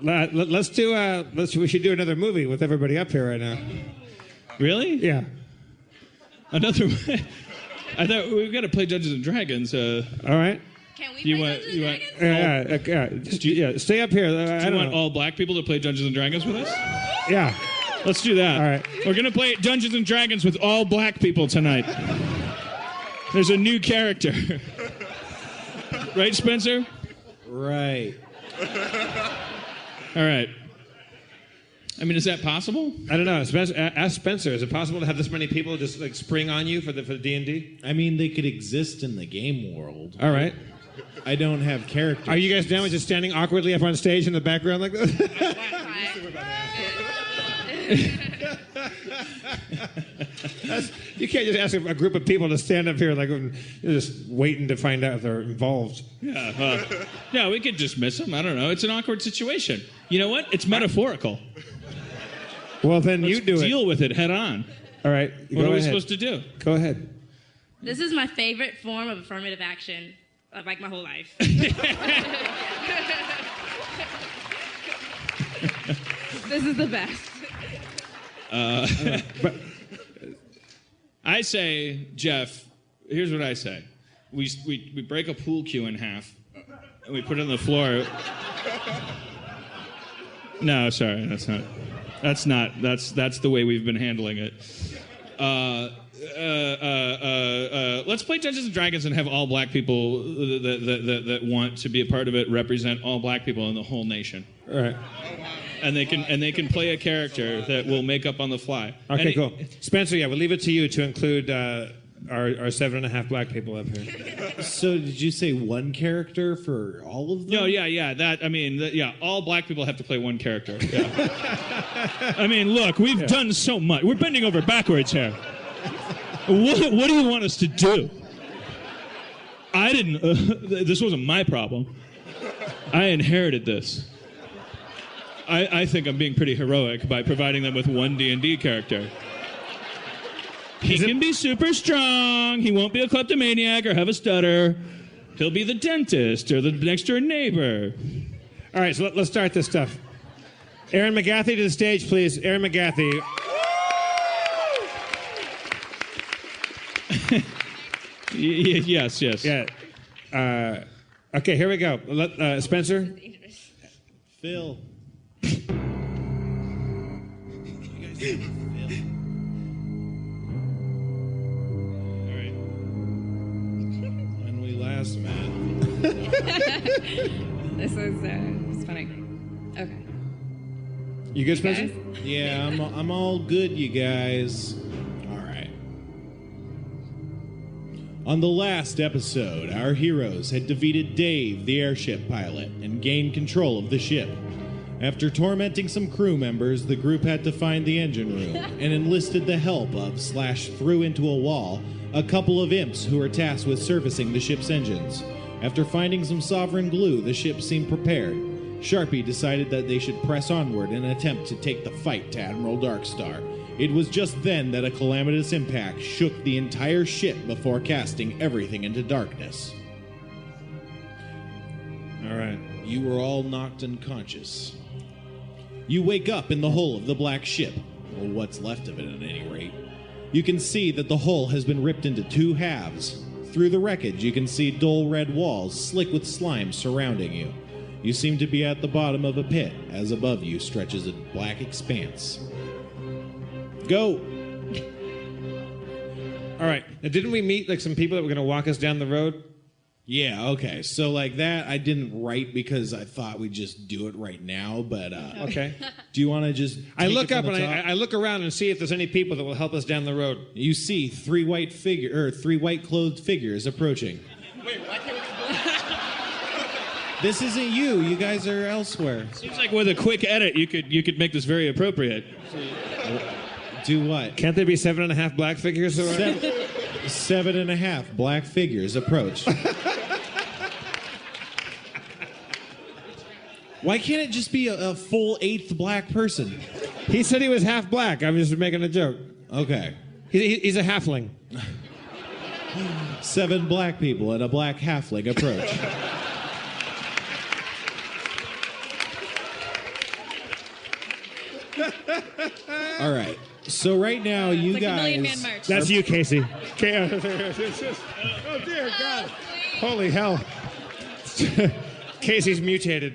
Let's do. We should do another movie with everybody up here right now. Really? Yeah. Another. I thought we've got to play Dungeons and Dragons. All right. Can we play Dungeons and Dragons? Yeah. Stay up here. Do you want all black people to play Dungeons and Dragons with us? Yeah. Let's do that. All right. We're gonna play Dungeons and Dragons with all black people tonight. There's a new character. Right, Spencer? Right. All right. I mean, is that possible? I don't know. Spencer, ask Spencer. Is it possible to have this many people just like spring on you for the D&D? I mean, they could exist in the game world. All right. I don't have characters. Are you guys down with just standing awkwardly up on stage in the background like this? You can't just ask a group of people to stand up here like you're just waiting to find out if they're involved. Yeah. No, we could dismiss them. I don't know. It's an awkward situation. You know what? It's metaphorical. Well, then you do it. Deal with it head on. All right. What are we supposed to do? Go ahead. This is my favorite form of affirmative action of like my whole life. This is the best. But I say, Jeff, here's what I say. We break a pool cue in half, and we put it on the floor. No, sorry, that's the way we've been handling it. Let's play Dungeons and Dragons and have all black people that want to be a part of it represent all black people in the whole nation. all right. And they can play a character that will make up on the fly. Okay, cool. Spencer, yeah, we'll leave it to you to include our 7.5 black people up here. So did you say one character for all of them? No, yeah. All black people have to play one character. Yeah. I mean, look, we've done so much. We're bending over backwards here. What do you want us to do? I didn't. This wasn't my problem. I inherited this. I think I'm being pretty heroic by providing them with one D&D character. He can be super strong. He won't be a kleptomaniac or have a stutter. He'll be the dentist or the next door neighbor. All right, so let's start this stuff. Aaron McGathy to the stage, please. Aaron McGathy. Yes. Yeah. Okay, here we go. Spencer? Phil. All right. When we last met. This is it's funny. Okay. You good, Spencer? Guys? Yeah, I'm all good, you guys. All right. On the last episode, our heroes had defeated Dave, the airship pilot, and gained control of the ship. After tormenting some crew members, the group had to find the engine room and enlisted the help of / threw into a wall a couple of imps who were tasked with servicing the ship's engines. After finding some sovereign glue, the ship seemed prepared. Sharpie decided that they should press onward in an attempt to take the fight to Admiral Darkstar. It was just then that a calamitous impact shook the entire ship before casting everything into darkness. All right. You were all knocked unconscious. You wake up in the hull of the black ship, or what's left of it at any rate. You can see that the hull has been ripped into 2 halves. Through the wreckage, you can see dull red walls slick with slime surrounding you. You seem to be at the bottom of a pit, as above you stretches a black expanse. Go! All right. Now, didn't we meet like some people that were going to walk us down the road? Yeah, okay. So like that I didn't write because I thought we'd just do it right now, but Okay. do you want to just I take look it up from and the top? I look around and see if there's any people that will help us down the road. You see 3 white clothed figures approaching. Wait, why can't we... This isn't you. You guys are elsewhere. Seems like with a quick edit, you could make this very appropriate. Do what? Can't there be 7.5 black figures? 7.5 black figures approach. Why can't it just be a full 8th black person? He said he was half black. I'm just making a joke. Okay. He's a halfling. 7 black people and a black halfling approach. All right. So right now, you It's like guys. the Million Man March. That's you, Casey. Oh, dear God. Holy hell. Casey's mutated.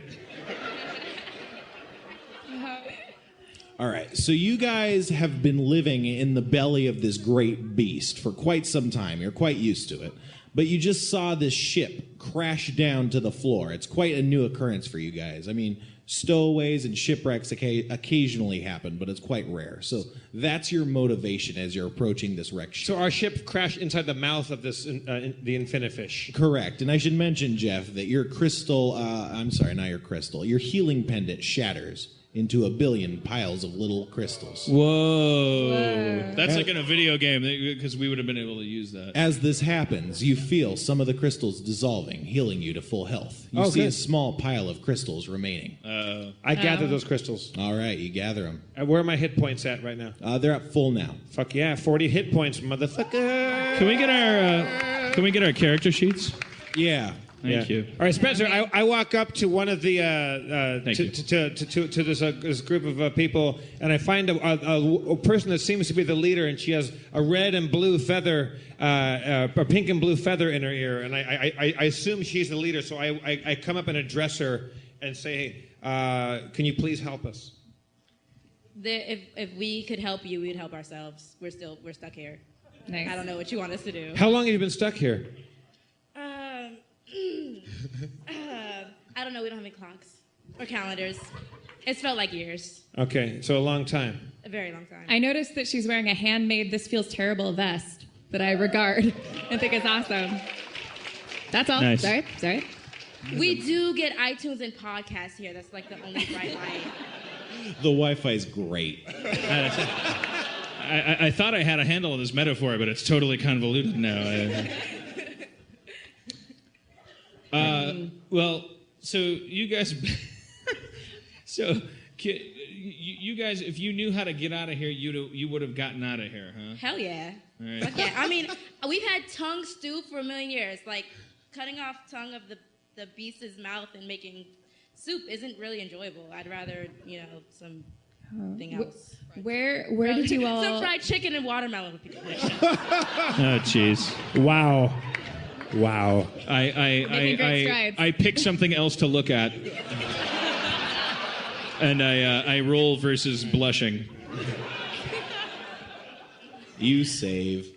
All right. So you guys have been living in the belly of this great beast for quite some time. You're quite used to it. But you just saw this ship crash down to the floor. It's quite a new occurrence for you guys. I mean, stowaways and shipwrecks occasionally happen, but it's quite rare. So that's your motivation as you're approaching this wrecked ship. So our ship crashed inside the mouth of this, the Infinifish. Correct. And I should mention, Jeff, that your crystal, I'm sorry, not your crystal, your healing pendant shatters into a billion piles of little crystals. Whoa. That's like in a video game, because we would have been able to use that. As this happens, you feel some of the crystals dissolving, healing you to full health. You see good. a small pile of crystals remaining. I gathered those crystals. All right, you gather them. Where are my hit points at right now? They're at full now. Fuck yeah, 40 hit points, motherfucker. Can we get our character sheets? Yeah. Thank you. All right, Spencer. I walk up to one of the to this group of people, and I find a person that seems to be the leader, and she has a red and blue feather, a pink and blue feather in her ear, and I assume she's the leader. So I come up and address her and say, hey, can you please help us? If we could help you, we'd help ourselves. We're stuck here. Nice. I don't know what you want us to do. How long have you been stuck here? I don't know. We don't have any clocks or calendars. It's felt like years. Okay, so a long time. A very long time. I noticed that she's wearing a handmade This Feels Terrible vest that I regard and think is awesome. That's all. Nice. Sorry. We do get iTunes and podcasts here. That's like the only bright light. The Wi-Fi's great. I thought I had a handle on this metaphor, but it's totally convoluted now. Well, so you guys, you guys, if you knew how to get out of here, you would have gotten out of here, huh? Hell yeah. All right. Fuck yeah. I mean, we've had tongue stew for a million years. Like, cutting off tongue of the beast's mouth and making soup isn't really enjoyable. I'd rather, something else. Where did you all... Some fried chicken and watermelon would be delicious. Oh, jeez. Wow. Making great strides. I pick something else to look at, and I roll versus blushing. You save.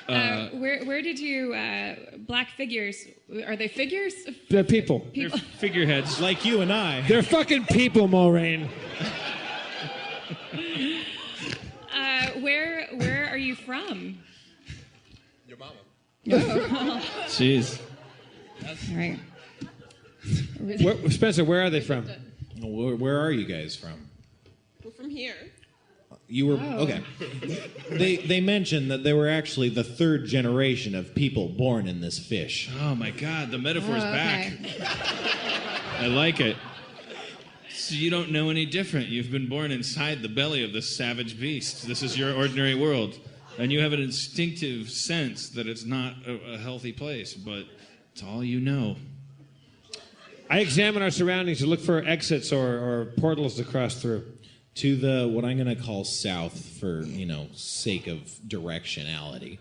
Where did you... black figures... Are they figures? They're people. They're figureheads. Like you and I. They're fucking people, Maureen. Where are you from? Your mama. Jeez. All right. Spencer, where are they from? Where are you guys from? We're from here. You were okay. They mentioned that they were actually the third generation of people born in this fish. Oh my God, the metaphor's back. I like it. So you don't know any different. You've been born inside the belly of this savage beast. This is your ordinary world. And you have an instinctive sense that it's not a healthy place, but it's all you know. I examine our surroundings to look for exits or portals to cross through. To the what I'm going to call south for, sake of directionality.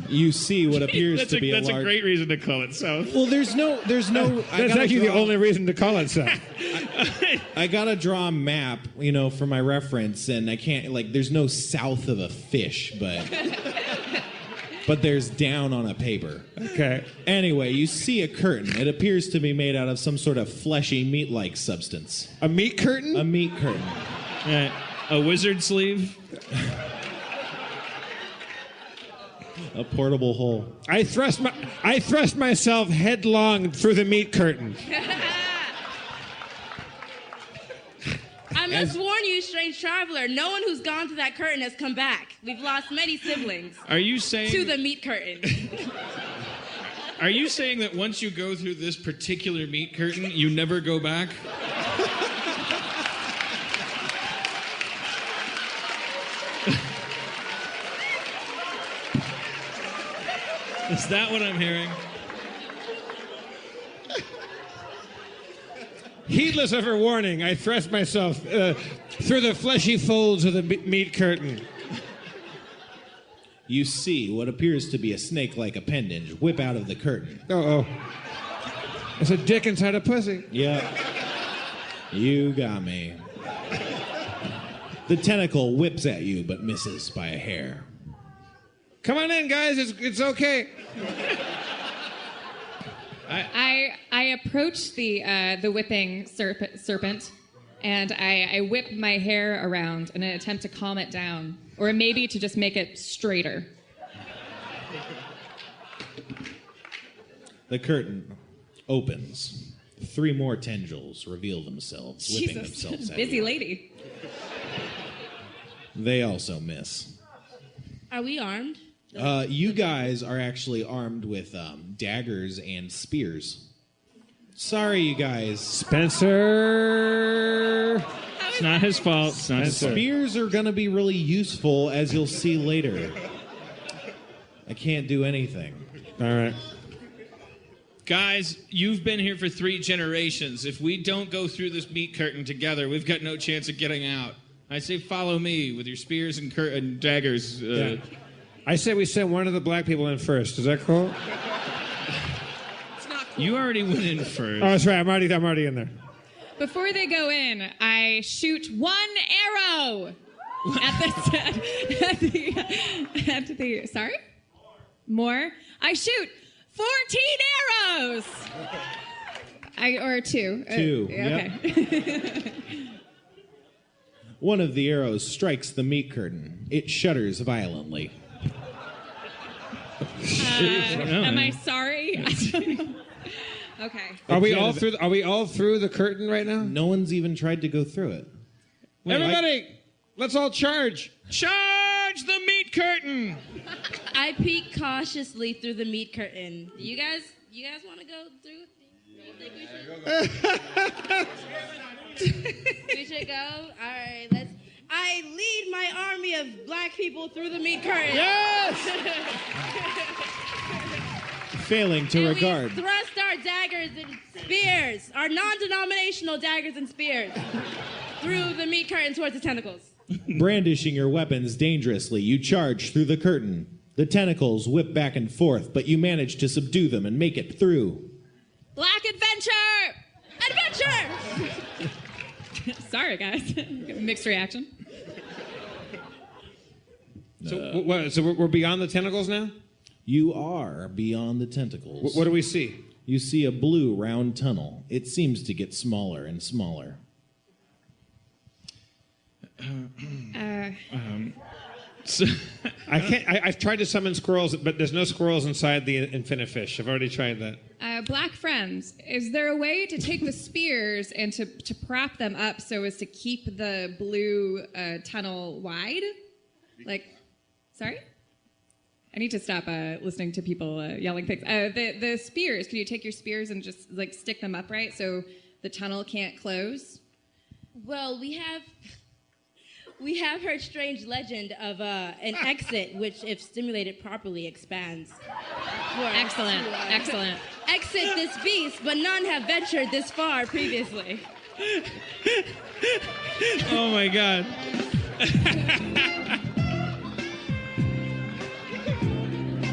You see what appears to be that's a large... a great reason to call it south. Well, there's no. That's actually the only reason to call it so. I gotta draw a map, for my reference, and I can't there's no south of a fish, but there's down on a paper. Okay. Anyway, you see a curtain. It appears to be made out of some sort of fleshy meat-like substance. A meat curtain? A meat curtain. A wizard sleeve? A portable hole. I thrust myself headlong through the meat curtain. I must warn you, strange traveler, no one who's gone to that curtain has come back. We've lost many siblings Are you saying to the meat curtain. Are you saying that once you go through this particular meat curtain, you never go back? Is that what I'm hearing? Heedless of her warning, I thrust myself through the fleshy folds of the meat curtain. You see what appears to be a snake-like appendage whip out of the curtain. Uh-oh. It's a dick inside a pussy. Yep. You got me. The tentacle whips at you, but misses by a hair. Come on in, guys. It's okay. I approach the whipping serpent, and I whip my hair around in an attempt to calm it down, or maybe to just make it straighter. The curtain opens. 3 more tendrils reveal themselves, whipping Jesus, themselves at busy you. lady. They also miss. Are we armed? You guys are actually armed with daggers and spears. Sorry, you guys. Spencer. It's not his fault. It's not his fault. Spears are going to be really useful, as you'll see later. I can't do anything. All right. Guys, you've been here for 3 generations. If we don't go through this meat curtain together, we've got no chance of getting out. I say follow me with your spears and daggers. Yeah. I say we send one of the black people in first. Is that cool? You already went in first. Oh, that's right. I'm already in there. Before they go in, I shoot 1 arrow at the sorry? More? I shoot 14 arrows! Or 2. 2, Okay. One of the arrows strikes the meat curtain. It shudders violently. Am I sorry? Okay. Are we all through the curtain right now? No one's even tried to go through it. Everybody, let's all charge. Charge the meat curtain! I peek cautiously through the meat curtain. You guys want to go through? You think we should go? All right, let's. I lead my army of black people through the meat curtain. Yes! Failing to And regard. we thrust our daggers and spears, our non-denominational daggers and spears, through the meat curtain towards the tentacles. Brandishing your weapons dangerously, you charge through the curtain. The tentacles whip back and forth, but you manage to subdue them and make it through. Black adventure! Adventure! Sorry, guys. Mixed reaction. So we're beyond the tentacles now? You are beyond the tentacles. What do we see? You see a blue round tunnel. It seems to get smaller and smaller. So, I've tried to summon squirrels, but there's no squirrels inside the infinite fish. I've already tried that. Black friends, is there a way to take the spears and to prop them up so as to keep the blue tunnel wide? Sorry? I need to stop listening to people yelling things. The spears, can you take your spears and just stick them upright so the tunnel can't close? Well, we have heard strange legend of an exit, which, if stimulated properly, expands. Excellent. Exit this beast, but none have ventured this far previously. oh my God.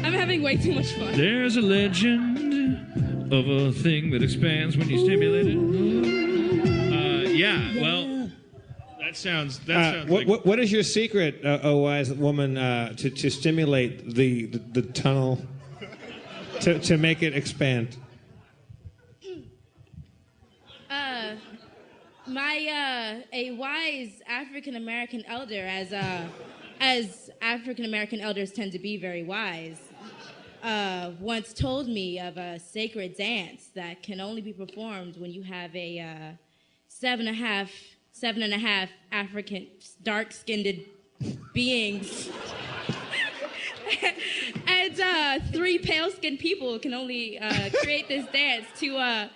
I'm having way too much fun. There's a legend of a thing that expands when you stimulate it. Well, that sounds like... What is your secret, oh wise woman, to stimulate the tunnel to make it expand? A wise African American elder, as African American elders tend to be very wise, once told me of a sacred dance that can only be performed when you have a 7.5 African dark-skinned beings. And 3 pale-skinned people can only create this dance to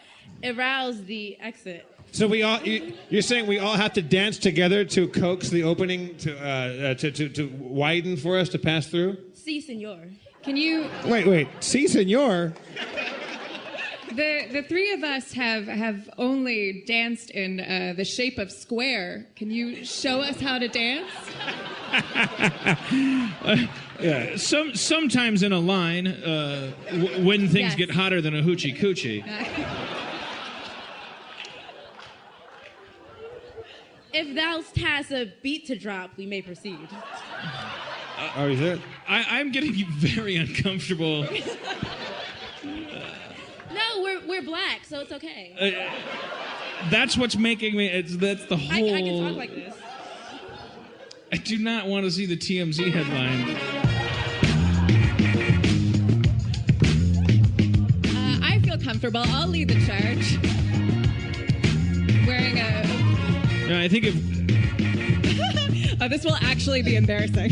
arouse the exit. So you're saying we all have to dance together to coax the opening to widen for us to pass through? Si, senor. Can you... Wait. Si, senor? The three of us have only danced in the shape of square. Can you show us how to dance? Sometimes in a line, when things Yes. get hotter than a hoochie coochie. If thou hast a beat to drop, we may proceed. Oh, is it? I'm getting very uncomfortable. No, we're black, so it's okay. That's what's making me. That's the whole. I can talk like this. I do not want to see the TMZ headline. I feel comfortable. I'll lead the charge. Wearing a. No, I think if. Oh, this will actually be embarrassing.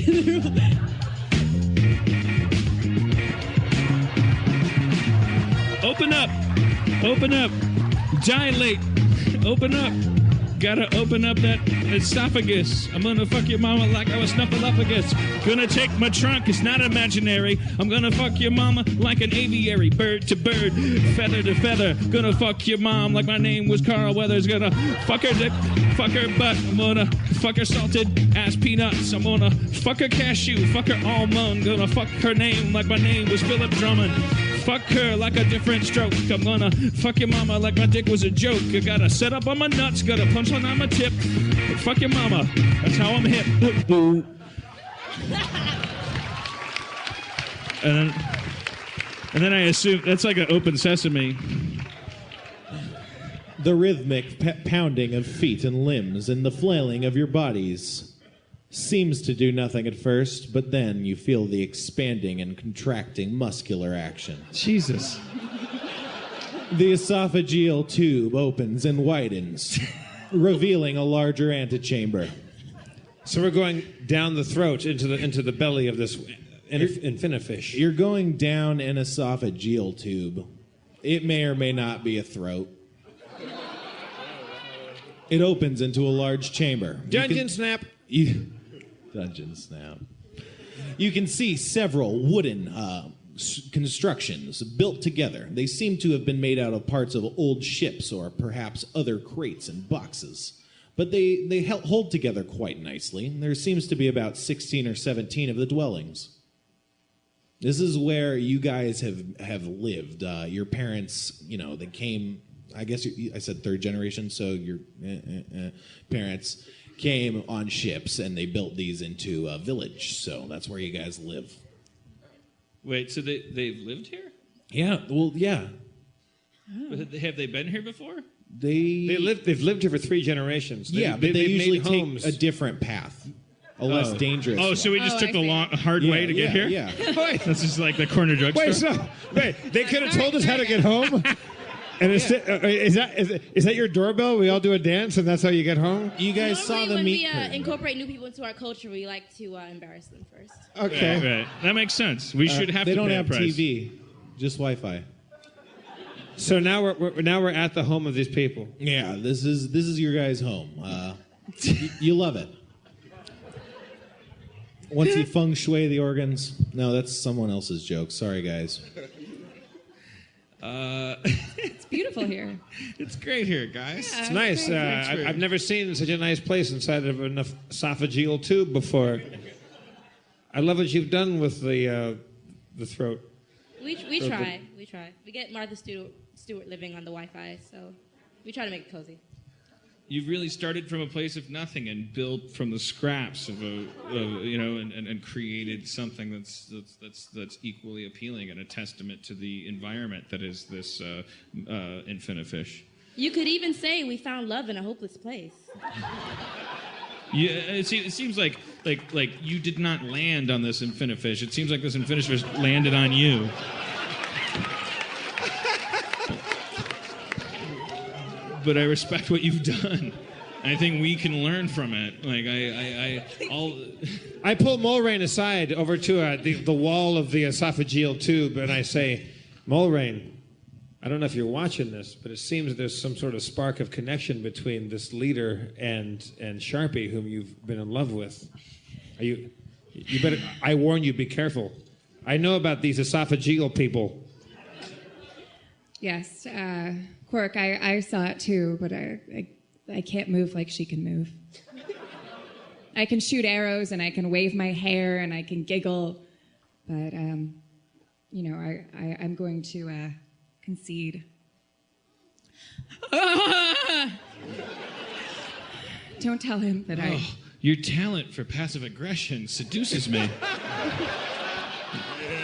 Open up. Open up. Dilate. Open up. Gotta open up that esophagus. I'm gonna fuck your mama like I was snuffleupagus. Gonna take my trunk, it's not imaginary. I'm gonna fuck your mama like an aviary. Bird to bird, feather to feather. Gonna fuck your mom like my name was Carl Weathers. Gonna fuck her dick, fuck her butt. I'm gonna fuck her salted ass peanuts. I'm gonna fuck her cashew, fuck her almond. Gonna fuck her name like my name was Philip Drummond. Fuck her like a different stroke. I'm gonna fuck your mama like my dick was a joke. I gotta set up on my nuts, got a punchline on my tip. Fuck your mama, that's how I'm hip. Boo. And then I assume that's like an open sesame. The rhythmic pounding of feet and limbs and the flailing of your bodies seems to do nothing at first, but then you feel the expanding and contracting muscular action. Jesus. The esophageal tube opens and widens, revealing a larger antechamber. So we're going down the throat into the belly of this infinifish. You're going down an esophageal tube. It may or may not be a throat. It opens into a large chamber. Dungeon snap. Dungeon snap. You can see several wooden constructions built together. They seem to have been made out of parts of old ships or perhaps other crates and boxes. But they hold together quite nicely. There seems to be about 16 or 17 of the dwellings. This is where you guys have lived. Your parents, they came, I guess I said third generation, so your parents came on ships and they built these into a village. So that's where you guys live. Wait, so they've lived here? Yeah, well, yeah. Have they been here before? They've lived here for 3 generations. But they usually made take homes. a different path, a less dangerous. Oh, so we one. just Oh, took I the see. hard way to get here? Yeah. That's just like the corner drugstore. Wait, they could have told us how to get home. And is that your doorbell? We all do a dance, and that's how you get home. You guys saw Normally the when meat we curtain. incorporate new people into our culture, we like to embarrass them first. Okay. Right. That makes sense. We should have They to don't pay have a price. TV, just Wi-Fi. So now we're at the home of these people. Yeah, this is your guys' home. You love it. Once you feng shui the organs. No, that's someone else's joke. Sorry, guys. It's beautiful here. It's great here, guys. It's nice. I've never seen such a nice place inside of an esophageal tube before. I love what you've done with the throat. We try. We get Martha Stewart living on the Wi-Fi, so we try to make it cozy. You've really started from a place of nothing and built from the scraps and created something that's equally appealing and a testament to the environment that is this infinifish. You could even say we found love in a hopeless place. Yeah, it seems like you did not land on this infinifish. It seems like this infinifish landed on you. But I respect what you've done. I think we can learn from it. I pull Mulrain aside over to the wall of the esophageal tube, and I say, Mulrain, I don't know if you're watching this, but it seems there's some sort of spark of connection between this leader and Sharpie, whom you've been in love with. You better. I warn you, be careful. I know about these esophageal people. Yes, Quirk, I saw it too, but I can't move like she can move. I can shoot arrows and I can wave my hair and I can giggle, but I'm going to concede. Don't tell him that I. Your talent for passive aggression seduces me.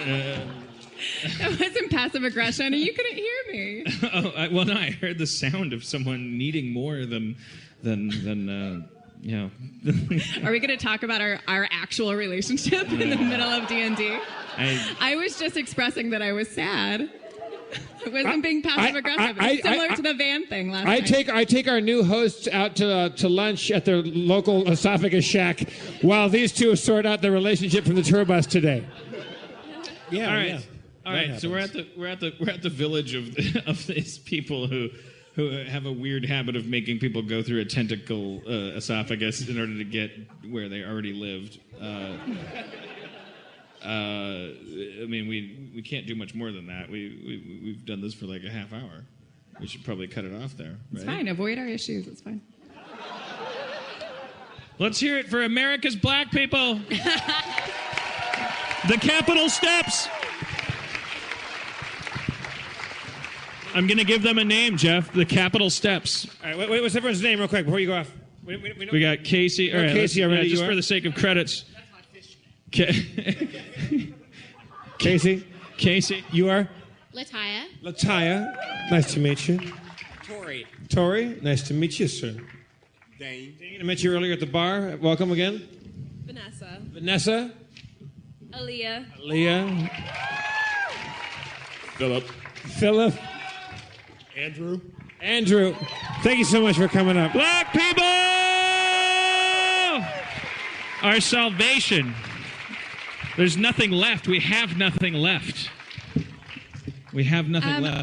That wasn't passive aggression. You couldn't hear me. Well, no, I heard the sound of someone needing more than you know. Are we going to talk about our actual relationship in the middle of D&D? I was just expressing that I was sad. It wasn't being passive aggressive. It's similar to the van thing last night. I take our new hosts out to lunch at their local esophagus shack while these two sort out their relationship from the tour bus today. Yeah. All right. Yeah. All right. So we're at the village of these people who have a weird habit of making people go through a tentacle esophagus in order to get where they already lived. I mean, we can't do much more than that. We've done this for like a half hour. We should probably cut it off there. It's right? fine. Avoid our issues. It's fine. Let's hear it for America's black people. The Capitol Steps. I'm going to give them a name, Jeff. The Capitol Steps. All right, what's everyone's name real quick before you go off? We got Casey. All right, Casey already. just for the sake of credits. Casey, you are? Lataya. Nice to meet you. Tori. Nice to meet you, sir. Dane. I met you earlier at the bar. Welcome again. Vanessa. Aaliyah. Philip. Andrew. Thank you so much for coming up. Black people! Our salvation. There's nothing left. We have nothing left. We have nothing left.